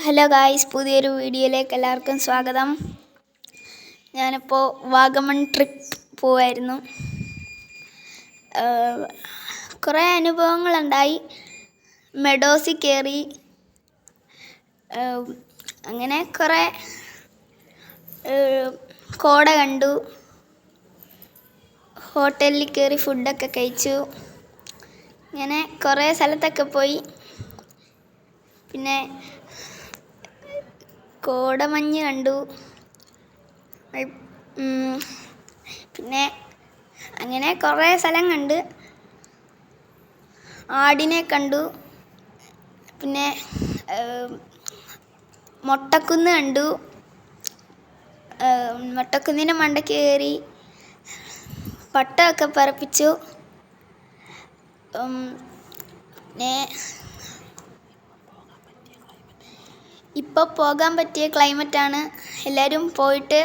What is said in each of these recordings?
Hello guys, പുതിയൊരു വീഡിയോയിലേക്ക് എല്ലാവർക്കും സ്വാഗതം. ഞാനിപ്പോൾ വാഗമൺ ട്രിപ്പ് പോവായിരുന്നു. കുറേ അനുഭവങ്ങളുണ്ടായി. മെഡോസിൽ കയറി, അങ്ങനെ കുറേ കോട കണ്ടു, ഹോട്ടലിൽ കയറി ഫുഡൊക്കെ കഴിച്ചു. ഇങ്ങനെ കുറേ സ്ഥലത്തൊക്കെ പോയി. പിന്നെ കോടമഞ്ഞ് കണ്ടു. പിന്നെ അങ്ങനെ കുറേ സ്ഥലം കണ്ട്. ആടിനെ കണ്ടു. പിന്നെ മൊട്ടക്കുന്ന് കണ്ടു. മൊട്ടക്കുന്നിൻ്റെ മണ്ടയ്ക്ക് കയറി പട്ടമൊക്കെ പറപ്പിച്ചു. പിന്നെ ഇപ്പോൾ പോകാൻ പറ്റിയ ക്ലൈമറ്റാണ്. എല്ലാവരും പോയിട്ട്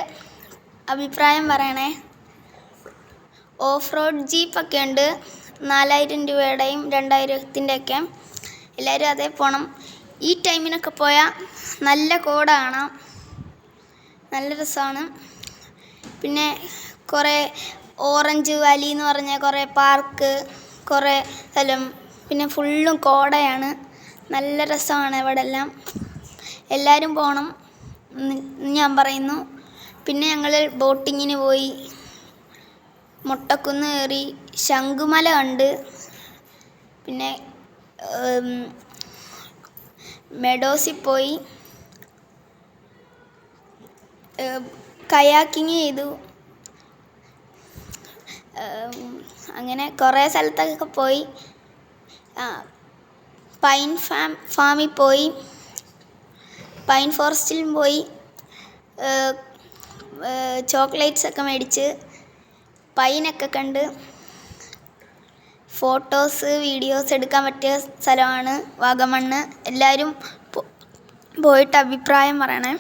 അഭിപ്രായം പറയണേ. ഓഫ് റോഡ് ജീപ്പൊക്കെ ഉണ്ട്, 4000 രൂപയുടെയും 2000-ത്തിൻ്റെയൊക്കെ. എല്ലാവരും അതേ പോകണം. ഈ ടൈമിനൊക്കെ പോയാൽ നല്ല കോട കാണാം, നല്ല രസമാണ്. പിന്നെ കുറേ ഓറഞ്ച് വാലി എന്ന് പറഞ്ഞ കുറേ പാർക്ക്, കുറേ സ്ഥലം, പിന്നെ ഫുള്ളും കോടയാണ്. നല്ല രസമാണ് ഇവിടെ എല്ലാം. എല്ലാവരും പോകണം ഞാൻ പറയുന്നു. പിന്നെ ഞങ്ങൾ ബോട്ടിങ്ങിന് പോയി, മൊട്ടക്കുന്ന് കയറി, ശംഖുമല കണ്ട്. പിന്നെ മെഡോസിൽ പോയി കയാക്കിങ് ചെയ്തു. അങ്ങനെ കുറേ സ്ഥലത്തൊക്കെ പോയി. പൈൻ ഫാമിൽ പോയി, പൈൻ ഫോറസ്റ്റിലും പോയി. ചോക്ലേറ്റ്സ് ഒക്കെ മേടിച്ച് പൈനൊക്കെ കണ്ട് ഫോട്ടോസ് വീഡിയോസ് എടുക്കാൻ പറ്റിയ സ്ഥലമാണ് വാഗമണ്ണ്. എല്ലാവരും പോയിട്ട് അഭിപ്രായം പറയണേ.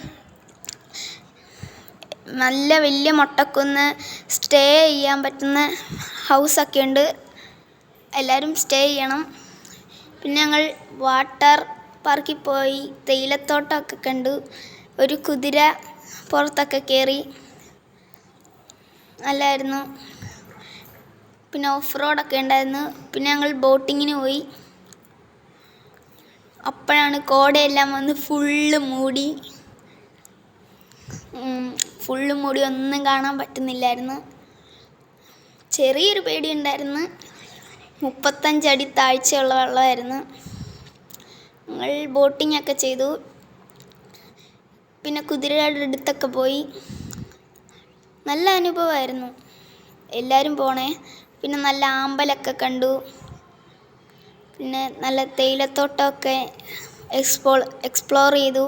നല്ല വലിയ മൊട്ടക്കുന്ന്, സ്റ്റേ ചെയ്യാൻ പറ്റുന്ന ഹൗസൊക്കെ ഉണ്ട്. എല്ലാവരും സ്റ്റേ ചെയ്യണം. പിന്നെ ഞങ്ങൾ വാട്ടർ പാർക്കിൽ പോയി തേയിലത്തോട്ടമൊക്കെ കണ്ടു. ഒരു കുതിര പുറത്തൊക്കെ കയറി, നല്ലതായിരുന്നു. പിന്നെ ഓഫ് റോഡൊക്കെ ഉണ്ടായിരുന്നു. പിന്നെ ഞങ്ങൾ ബോട്ടിങ്ങിന് പോയി. അപ്പോഴാണ് കോടയെല്ലാം വന്ന് ഫുള്ള് മൂടി ഒന്നും കാണാൻ പറ്റുന്നില്ലായിരുന്നു. ചെറിയൊരു പേടിയുണ്ടായിരുന്നു. 35 അടി താഴ്ചയുള്ള വെള്ളമായിരുന്നു. ഞങ്ങൾ ബോട്ടിങ്ങൊക്കെ ചെയ്തു. പിന്നെ കുതിരയുടെ അടുത്തൊക്കെ പോയി. നല്ല അനുഭവമായിരുന്നു. എല്ലാവരും പോണേ. പിന്നെ നല്ല ആമ്പലൊക്കെ കണ്ടു. പിന്നെ നല്ല തേയിലത്തോട്ടമൊക്കെ എക്സ്പ്ലോർ ചെയ്തു.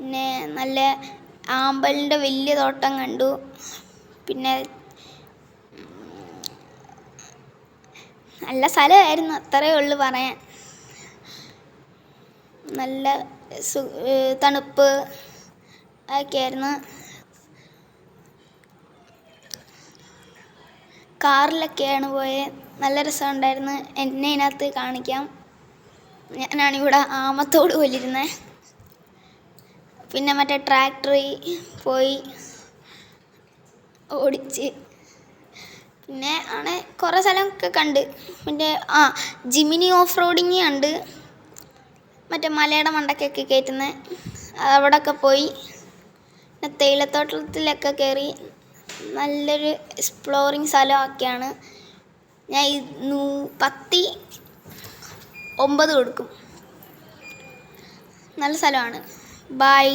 പിന്നെ നല്ല ആമ്പലിൻ്റെ വലിയ തോട്ടം കണ്ടു. പിന്നെ നല്ല സ്ഥലമായിരുന്നു, അത്രയേ ഉള്ളൂ പറയാൻ. നല്ല തണുപ്പ് ഒക്കെയായിരുന്നു. കാറിലൊക്കെയാണ് പോയത്. നല്ല രസമുണ്ടായിരുന്നു. എന്നെ ഇതിനകത്ത് കാണിക്കാം. ഞാനാണിവിടെ ആമത്തോട് പോലിരുന്നത്. പിന്നെ മറ്റേ ട്രാക്ടറിൽ പോയി ഓടിച്ച്. പിന്നെ കുറേ സ്ഥലമൊക്കെ കണ്ട്. പിന്നെ ജിമിനി ഓഫ് റോഡിങ് കണ്ട്, മറ്റേ മലയുടെ മണ്ടയ്ക്കൊക്കെ കയറ്റുന്നത്. അവിടെയൊക്കെ പോയി. പിന്നെ തേയിലത്തോട്ടത്തിലൊക്കെ കയറി. നല്ലൊരു എക്സ്പ്ലോറിങ് സ്ഥലമൊക്കെയാണ്. ഞാൻ 10/9 കൊടുക്കും. നല്ല സ്ഥലമാണ്. ബൈ.